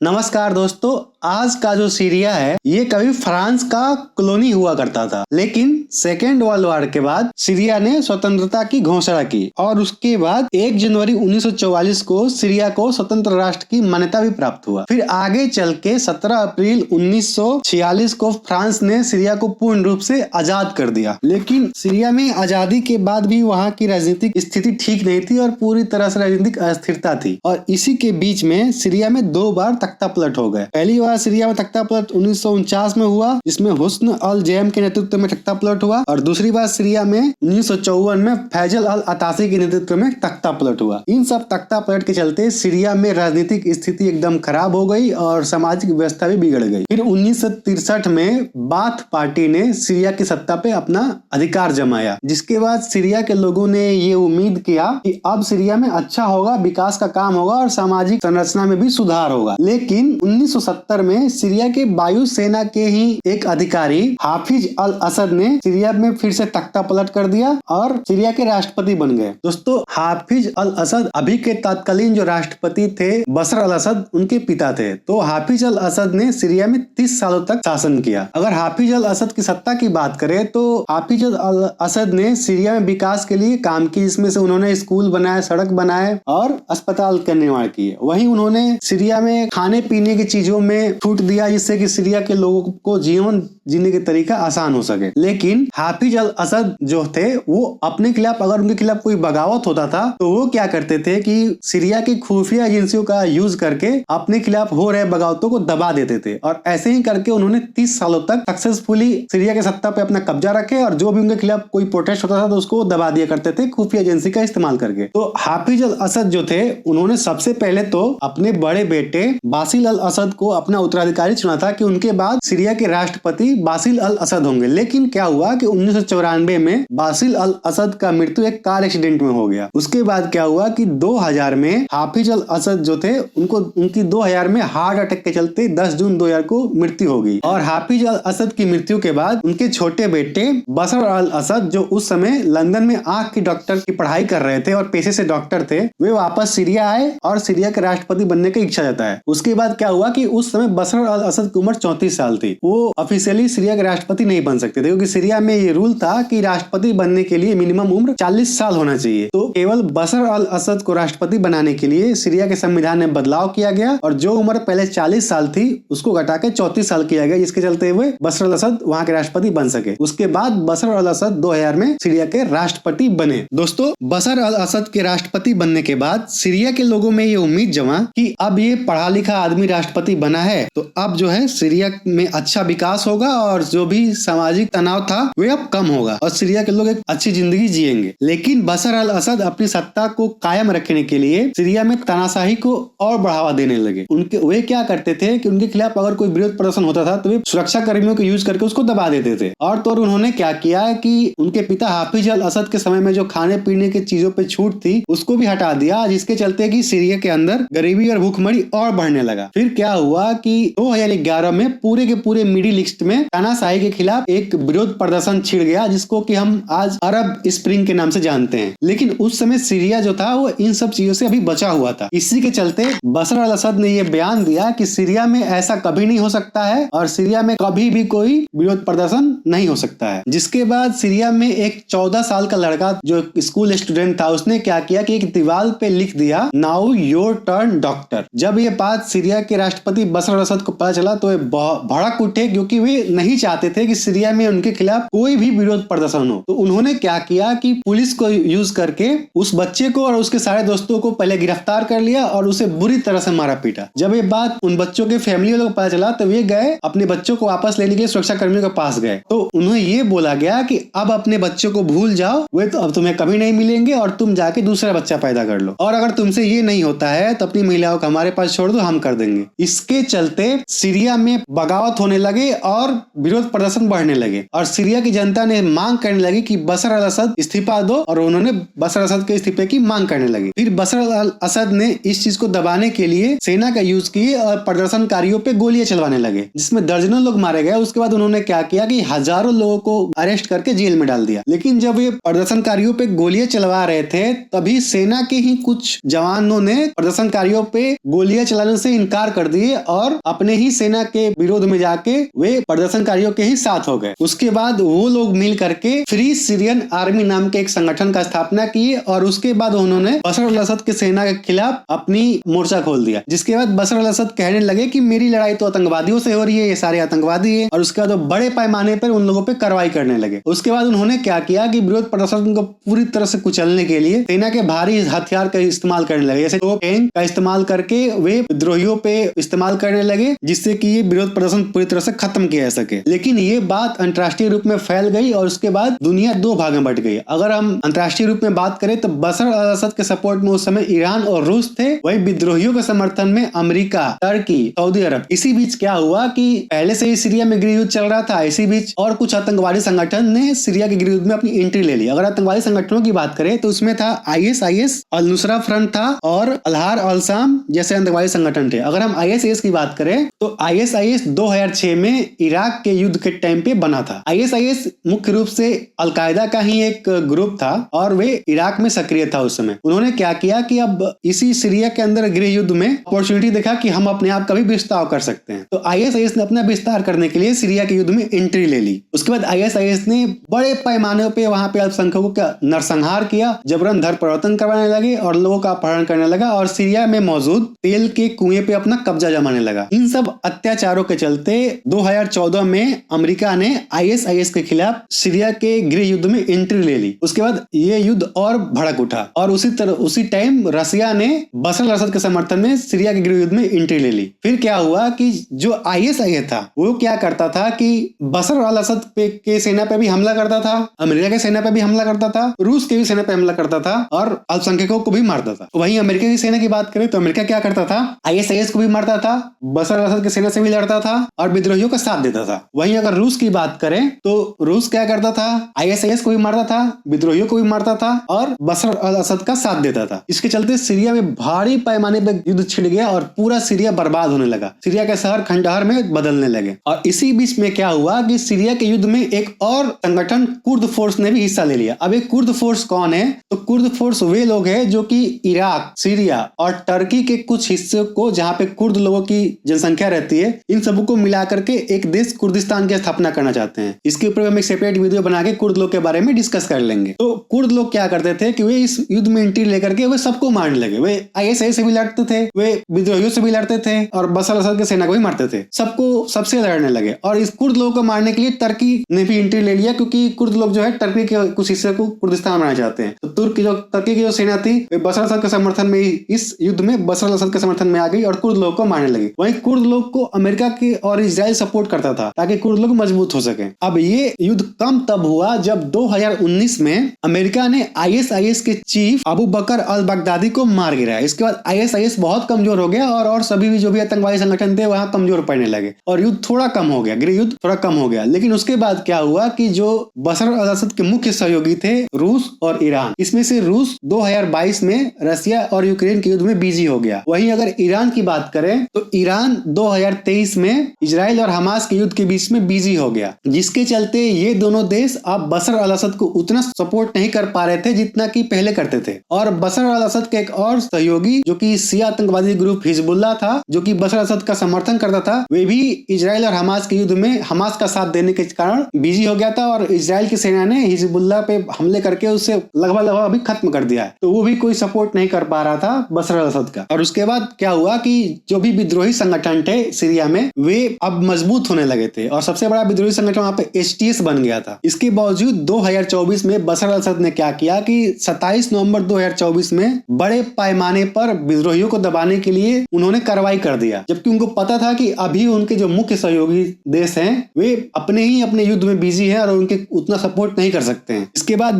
नमस्कार दोस्तों, आज का जो सीरिया है ये कभी फ्रांस का कॉलोनी हुआ करता था, लेकिन सेकेंड वर्ल्ड वॉर के बाद सीरिया ने स्वतंत्रता की घोषणा की और उसके बाद 1 जनवरी 1944 को सीरिया को स्वतंत्र राष्ट्र की मान्यता भी प्राप्त हुआ। फिर आगे चल के 17 अप्रैल 1946 को फ्रांस ने सीरिया को पूर्ण रूप से आजाद कर दिया। लेकिन सीरिया में आजादी के बाद भी वहाँ की राजनीतिक स्थिति ठीक नहीं थी और पूरी तरह से राजनीतिक अस्थिरता थी और इसी के बीच में सीरिया में 2 बार तख्ता पलट हो गए। पहली बार सीरिया में तख्ता पलट 1949 में हुआ, जिसमें हुस्न अल जैम के नेतृत्व में तख्ता पलट हुआ, और दूसरी बार सीरिया में 1954 में फैजल अल अतासी के नेतृत्व में तख्ता पलट हुआ। इन सब तख्ता पलट के चलते सीरिया में राजनीतिक स्थिति एकदम खराब हो गई और सामाजिक व्यवस्था भी बिगड़ गई। फिर 1963 में बाथ पार्टी ने सीरिया की सत्ता पे अपना अधिकार जमाया, जिसके बाद सीरिया के लोगों ने ये उम्मीद किया कि अब सीरिया में अच्छा होगा, विकास का काम होगा और सामाजिक संरचना में भी सुधार होगा। लेकिन 1970 में सीरिया के वायुसेना के ही एक अधिकारी हाफिज अल असद ने सीरिया में फिर से तख्ता पलट कर दिया और सीरिया के राष्ट्रपति बन गए। दोस्तों, हाफिज अल असद अभी के तत्कालीन जो राष्ट्रपति थे बशर अल असद, उनके पिता थे। तो हाफिज अल असद ने सीरिया में 30 सालों तक शासन किया। अगर हाफिज अल असद की सत्ता की बात करें तो हाफिज अल असद ने सीरिया में विकास के लिए काम किया, जिसमें से उन्होंने स्कूल बनाए, सड़क बनाए और अस्पताल का निर्माण किए। वहीं उन्होंने सीरिया में खाने पीने की चीजों में छूट दिया, जिससे कि सीरिया के लोगों को जीवन जीने के तरीका आसान हो सके। लेकिन हाफिज अल असद जो थे वो अपने खिलाफ, अगर उनके खिलाफ कोई बगावत होता था तो वो क्या करते थे कि सीरिया की खुफिया एजेंसियों का यूज करके अपने खिलाफ हो रहे बगावतों को दबा देते थे और ऐसे ही करके उन्होंने 30 सालों तक सक्सेसफुली सीरिया के सत्ता पे अपना कब्जा रखे और जो भी उनके खिलाफ कोई प्रोटेस्ट होता था तो उसको दबा दिया करते थे खुफिया एजेंसी का इस्तेमाल करके। तो हाफिज अल असद जो थे उन्होंने सबसे पहले तो अपने बड़े बेटे बासिल अल असद को अपना उत्तराधिकारी चुना था कि उनके बाद सीरिया के राष्ट्रपति बासिल अल असद होंगे। लेकिन क्या हुआ कि 1994 में बासिल अल असद का मृत्यु एक कार एक्सीडेंट में हो गया। उसके बाद क्या हुआ कि 2000 में हाफिज अल असद जो थे उनकी 2000 में हार्ट अटैक के चलते 10 जून 2000 को मृत्यु हो गई और हाफिज अल असद की मृत्यु के बाद उनके छोटे बेटे बशर अल असद, जो उस समय लंदन में आंख की डॉक्टर की पढ़ाई कर रहे थे और पेशे से डॉक्टर थे, वे वापस सीरिया आए और सीरिया के राष्ट्रपति बनने की इच्छा जताए। उसके बाद क्या हुआ कि उस समय बशर अल असद की उम्र 34 साल थी। वो ऑफिशियली सीरिया के राष्ट्रपति नहीं बन सकते थे क्योंकि सीरिया में ये रूल था कि राष्ट्रपति बनने के लिए मिनिमम उम्र 40 साल होना चाहिए। तो केवल बशर अल असद को राष्ट्रपति बनाने के लिए सीरिया के संविधान में बदलाव किया गया और जो उम्र पहले 40 साल थी उसको घटा के 34 साल किया गया, जिसके चलते हुए बशर अल असद वहां के राष्ट्रपति बन सके। उसके बाद बशर अल असद 2000 में सीरिया के राष्ट्रपति बने। दोस्तों, बशर अल असद के राष्ट्रपति बनने के बाद सीरिया के लोगों में ये उम्मीद जमा कि अब ये पढ़ा लिखा आदमी राष्ट्रपति बना है तो अब जो है सीरिया में अच्छा विकास होगा और जो भी सामाजिक तनाव था वे अब कम होगा और सीरिया के लोग एक अच्छी जिंदगी जिएंगे। लेकिन बशर अल असद अपनी सत्ता को कायम रखने के लिए सीरिया में तानाशाही को और बढ़ावा देने लगे। वे क्या करते थे कि उनके खिलाफ अगर कोई विरोध प्रदर्शन होता था तो वे सुरक्षा कर्मियों को यूज करके उसको दबा देते थे। और तो उन्होंने क्या किया कि उनके पिता हाफिज अल असद के समय में जो खाने पीने की चीजों पे छूट थी उसको भी हटा दिया, जिसके चलते कि सीरिया के अंदर गरीबी और भूखमरी और बढ़ने लगा। फिर क्या हुआ कि 2011 में पूरे के पूरे मिडिल ईस्ट में तानाशाही के खिलाफ एक विरोध प्रदर्शन छिड़ गया, जिसको कि हम आज अरब स्प्रिंग के नाम से जानते हैं। लेकिन उस समय सीरिया जो था वो इन सब चीजों से अभी बचा हुआ था। इसी के चलते बशर अल असद ने ये बयान दिया कि सीरिया में ऐसा कभी नहीं हो सकता है और सीरिया में कभी भी कोई विरोध प्रदर्शन नहीं हो सकता है। जिसके बाद सीरिया में एक 14 साल का लड़का जो स्कूल स्टूडेंट था उसने क्या किया कि एक दीवार पे लिख दिया, नाउ योर टर्न डॉक्टर। जब ये बात सीरिया के राष्ट्रपति बशर अल असद को पता चला तो वे भड़क उठे, क्योंकि वे नहीं चाहते थे कि सीरिया में उनके खिलाफ कोई भी विरोध प्रदर्शन हो। तो उन्होंने क्या किया कि पुलिस को यूज करके उस बच्चे को और उसके सारे दोस्तों को पहले गिरफ्तार कर लिया और उसे बुरी तरह से मारा पीटा। जब ये बात उन बच्चों के फैमिली वालों को पता चला तो वे गए अपने बच्चों को वापस लेने के लिए सुरक्षा कर्मियों के पास गए। तो उन्हें ये बोला गया कि अब अपने बच्चों को भूल जाओ, वे तो अब तुम्हें कभी नहीं मिलेंगे और तुम जाके दूसरा बच्चा पैदा कर लो, और अगर तुमसे ये नहीं होता है तो अपनी महिलाओं को हमारे पास छोड़ दो, हम कर देंगे। इसके चलते सीरिया में बगावत होने लगे और विरोध प्रदर्शन बढ़ने लगे और सीरिया की जनता ने मांग करने लगी कि बशर अल असद इस्तीफा दो और उन्होंने बशर अल असद के इस्तीफे की मांग करने लगी। फिर बशर अल असद ने इस चीज को दबाने के लिए सेना का यूज किए और प्रदर्शनकारियों पे गोलियां चलवाने लगे, जिसमें दर्जनों लोग मारे गए। उसके बाद उन्होंने क्या किया कि हजारों लोगों को अरेस्ट करके जेल में डाल दिया। लेकिन जब ये प्रदर्शनकारियों पे गोलियां चलवा रहे थे तभी सेना के ही कुछ जवानों ने प्रदर्शनकारियों पे गोलियां चलाने से इनकार कर दिए और अपने ही सेना के विरोध में जाके वे प्रदर्शनकारियों के ही साथ हो गए। उसके बाद वो लोग मिल करके फ्री सीरियन आर्मी नाम के एक संगठन का स्थापना किए और उसके बाद उन्होंने बशर अल असद की सेना के खिलाफ अपनी मोर्चा खोल दिया। जिसके बाद बशर अल असद कहने लगे कि मेरी लड़ाई तो आतंकवादियों से हो रही है, ये सारे आतंकवादी है। और उसके बाद वो बड़े पैमाने पर उन लोगों पर कार्रवाई करने लगे। उसके बाद उन्होंने क्या किया कि विरोध प्रदर्शन को पूरी तरह से कुचलने के लिए सेना के भारी हथियार का इस्तेमाल करने लगे, जैसे टैंक का इस्तेमाल करके वे विद्रोहियों पे इस्तेमाल करने लगे, जिससे कि ये विरोध प्रदर्शन पूरी तरह से खत्म किया जा सके। लेकिन ये बात अंतर्राष्ट्रीय रूप में फैल गई और उसके बाद दुनिया दो भाग में बट गई। अगर हम अंतर्राष्ट्रीय रूप में बात करें तो बशर अल असद के सपोर्ट में उस समय ईरान और रूस थे, वही विद्रोहियों के समर्थन में अमेरिका, टर्की, सऊदी अरब। इसी बीच क्या हुआ कि पहले से ही सीरिया में गृह युद्ध चल रहा था, इसी बीच और कुछ आतंकवादी संगठन ने सीरिया के गृह युद्ध में अपनी एंट्री ले ली। अगर आतंकवादी संगठनों की बात करें तो उसमें था ISIS, अल नुसरा फ्रंट था और अल्हार अल शाम जैसे आतंकवादी संगठन थे। अगर हम ISIS की बात करें तो ISIS 2006 में इराक के युद्ध के टाइम पे बना था। ISIS मुख्य रूप से अलकायदा का ही एक ग्रुप था और वे इराक में सक्रिय था उस समय। उन्होंने क्या किया कि अब इसी सीरिया के अंदर गृह युद्ध में अपॉर्चुनिटी देखा कि हम अपने आप का भी विस्तार कर सकते हैं, तो ISIS ने अपना विस्तार करने के लिए सीरिया के युद्ध में एंट्री ले ली। उसके बाद ISIS ने बड़े पैमाने पे वहां पे अल्पसंख्यकों का नरसंहार किया, जबरन धर परिवर्तन करवाने लगे और लोगों का अपहरण करने लगा और सीरिया में मौजूद तेल के कुएं पे अपना कब्जा जमाने लगा। इन सब अत्याचारों के चलते 2014 में अमेरिका ने ISIS के खिलाफ सीरिया के गृह युद्ध में एंट्री ले ली। उसके बाद ये युद्ध और भड़क उठा और उसी टाइम रसिया ने बशर अल असद के समर्थन में सीरिया के गृह युद्ध में एंट्री ले ली। फिर क्या हुआ कि जो ISIS था वो क्या करता था कि बशर अल असद के सेना पे भी हमला करता था, अमेरिका के सेना पे भी हमला करता था, रूस के भी सेना पे हमला करता था और अल्पसंख्यकों को भी मारता था। वहीं अमेरिका की सेना की बात करें तो अमेरिका क्या करता था, ISIS को भी मारता था, बशर अल असद की सेना से भी लड़ता था और विद्रोहियों का साथ देता था। वहीं अगर रूस की बात करें तो रूस क्या करता था, ISIS को भी मारता था, विद्रोहियों को भी मारता था और बशर अल असद का साथ देता था। इसके चलते सीरिया में भारी पैमाने पर युद्ध छिड़ गया और पूरा सीरिया बर्बाद होने लगा। सीरिया के शहर खंडहर में बदलने लगे। और इसी बीच में क्या हुआ कि सीरिया के युद्ध में एक और संगठन कुर्द फोर्स ने भी हिस्सा ले लिया। अब एक कुर्द फोर्स कौन है, तो कुर्द फोर्स वे लोग हैं जो कि इराक, सीरिया और टर्की के कुछ हिस्सों को, जहां पे कुर्द लोगों की जनसंख्या रहती है, इन सबको को मिला करके एक देश कुर्दिस्तान की स्थापना करना चाहते हैं। इसके ऊपर हम एक सेपरेट वीडियो बना के कुर्द लोग के बारे में डिस्कस कर लेंगे। तो कुर्द लोग क्या करते थे कि वे इस युद्ध में एंट्री लेकर के वे सबको मारने लगे। वे ISIS से भी लड़ते थे, वे विद्रोहियों से भी लड़ते थे और बशर अल असद की सेना को भी मारते थे, सबको सबसे लड़ने लगे। और इस कुर्द लोगों को मारने के लिए टर्की ने भी एंट्री ले लिया, क्योंकि कुर्द लोग जो है टर्की के कुछ हिस्से को कुर्दिस्तान बनाना चाहते हैं। तो टर्की की जो सेना थी वे बशर अल असद के समर्थन में, इस युद्ध में बशर अल असद के समर्थन में आ गई और कुर्द लोगों को मारने लगी। वहीं कुर्द लोग को अमेरिका के और इजराइल सपोर्ट करता था ताकि कुर्द लोग मजबूत हो सके। अब ये युद्ध कम तब हुआ जब 2019 में अमेरिका ने ISIS के चीफ अबू बकर अल बगदादी को मार गिराया। इसके बाद ISIS बहुत कमजोर हो गया और सभी भी जो भी आतंकवादी संगठन थे वहां कमजोर पड़ने लगे और युद्ध थोड़ा कम हो गया, गृह युद्ध थोड़ा कम हो गया। लेकिन उसके बाद क्या हुआ कि जो बशर अल असद के मुख्य सहयोगी थे रूस और ईरान, इसमें से रूस 2022 में रसिया और यूक्रेन के युद्ध में बिजी हो गया। वहीं अगर ईरान की बात करें तो ईरान 2023 में इजराइल और हमास के युद्ध के बीच में बिजी हो गया, जिसके चलते ये दोनों देश अब बशर अल असद को उतना सपोर्ट नहीं कर पा रहे थे जितना कि पहले करते थे। और बशर अल असद के एक और सहयोगी जो कि शिया आतंकवादी ग्रुप हिजबुल्लाह था, जो कि बशर अल असद का समर्थन करता था, वे भी इजराइल और हमास के युद्ध में हमास का साथ देने के कारण बिजी हो गया था और इजराइल की सेना ने हिजबुल्लाह पे हमले करके उसे लगभग अभी खत्म कर दिया है। तो वो भी कोई सपोर्ट नहीं कर पा रहा था बशर अल असद का। और उसके बाद क्या हुआ कि जो भी विद्रोही संगठन थे सीरिया में वे अब मजबूत होने लगे थे और सबसे बड़ा विद्रोही संगठन वहां पे HTS बन गया था। इसके बावजूद 2024 में बशर अल असद ने क्या किया कि 27 नवंबर 2024 में बड़े पैमाने पर विद्रोहियों को दबाने के लिए उन्होंने कार्रवाई कर दिया, जबकि उनको पता था कि अभी उनके जो मुख्य सहयोगी देश हैं वे अपने युद्ध में बिजी हैं और उनके उतना सपोर्ट नहीं कर सकते हैं। इसके बाद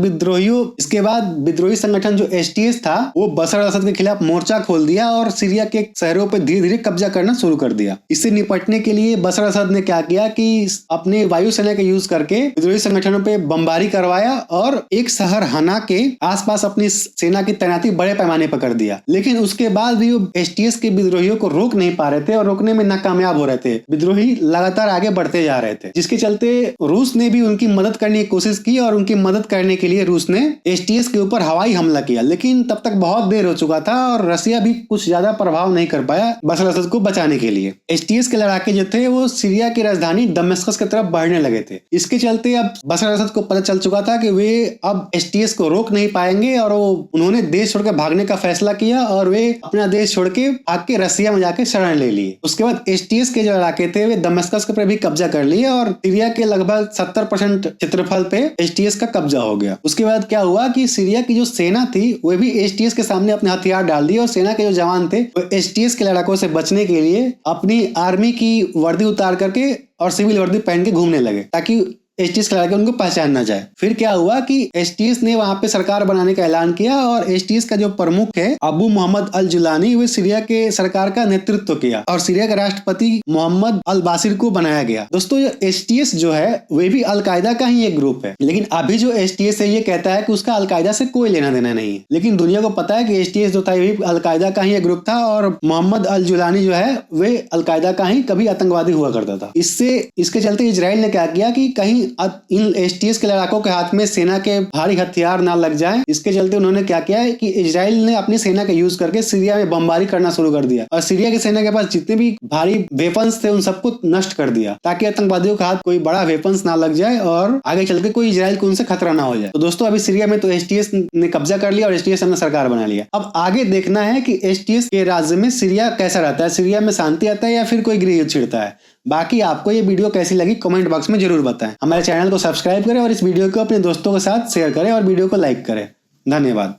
विद्रोही संगठन जो HTS था वो बशर अल असद के खिलाफ मोर्चा खोल दिया और सीरिया के शहरों पर धीरे धीरे कब्जा करना करना शुरू कर दिया। इससे निपटने के लिए बशर असद ने क्या किया कि अपने वायुसेना का यूज करके विद्रोही संगठनों पे बमबारी करवाया और एक शहर हना के आसपास अपनी सेना की तैनाती बड़े पैमाने पर कर दिया। लेकिन उसके बाद भी वो एसटीएस के विद्रोहियों को रोक नहीं पा रहे थे और रोकने में नाकामयाब हो रहे थे। विद्रोही लगातार आगे बढ़ते जा रहे थे, जिसके चलते रूस ने भी उनकी मदद करने की कोशिश की और उनकी मदद करने के लिए रूस ने एसटीएस के ऊपर हवाई हमला किया। लेकिन तब तक बहुत देर हो चुका था और रसिया भी कुछ ज्यादा प्रभाव नहीं कर पाया बशर असद को बचाने के लिए। एसटीएस के लड़ाके जो थे वो सीरिया की राजधानी दमिश्क की तरफ बढ़ने लगे थे। इसके चलते अब बशर असद को पता चल चुका था कि वे अब एसटीएस को रोक नहीं पाएंगे और उन्होंने देश छोड़कर भागने का फैसला किया और वे अपना देश छोड़ के भाग के रसिया में जाके शरण ले लिए। उसके बाद एसटीएस के जो इलाके थे वे दमिश्क के ऊपर भी कब्जा कर लिए और सीरिया के लगभग 70% क्षेत्रफल पे एसटीएस का कब्जा हो गया। उसके बाद क्या हुआ कि सीरिया की जो सेना थी वे भी एसटीएस के सामने अपने हथियार डाल दिए और सेना के जो जवान थे वो एसटीएस के लड़ाकों से बचने के लिए अपनी आर्मी की वर्दी उतार करके और सिविल वर्दी पहन के घूमने लगे ताकि एसटीएस के लड़के उनको पहचान ना जाए। फिर क्या हुआ कि एसटीएस ने वहां पे सरकार बनाने का ऐलान किया और एसटीएस का जो प्रमुख है अबू मोहम्मद अल जुलानी वे सीरिया के सरकार का नेतृत्व किया और सीरिया के राष्ट्रपति मोहम्मद अल बासिर को बनाया गया। दोस्तों एसटीएस जो है वे भी अलकायदा का ही एक ग्रुप है, लेकिन अभी जो एसटीएस है ये कहता है कि उसका अलकायदा से कोई लेना देना नहीं है। लेकिन दुनिया को पता है कि एसटीएस जो था ये भी अलकायदा का ही एक ग्रुप था और मोहम्मद अल जुलानी जो है वे अलकायदा का ही कभी आतंकवादी हुआ करता था। इसके चलते इजराइल ने क्या किया कि कहीं इन एसटीएस के लड़ाकों के हाथ में सेना के भारी हथियार ना लग जाएं, इसके चलते उन्होंने क्या किया है कि इजराइल ने अपनी सेना का यूज करके सीरिया में बमबारी करना शुरू कर दिया और सीरिया की सेना के पास जितने भी भारी वेपन्स थे उन सबको नष्ट कर दिया ताकि आतंकवादियों के हाथ कोई बड़ा वेपन्स ना लग जाए और आगे चल के कोई इजराइल को उनसे खतरा ना हो जाए। तो दोस्तों अभी सीरिया में तो एसटीएस ने कब्जा कर लिया और एसटीएस ने सरकार बना लिया। अब आगे देखना है कि एसटीएस के राज्य में सीरिया कैसा रहता है, सीरिया में शांति आता है या फिर कोई गृह युद्ध छिड़ता है। बाकी आपको ये वीडियो कैसी लगी कमेंट बॉक्स में जरूर बताएं। हमारे चैनल को सब्सक्राइब करें और इस वीडियो को अपने दोस्तों के साथ शेयर करें और वीडियो को लाइक करें। धन्यवाद।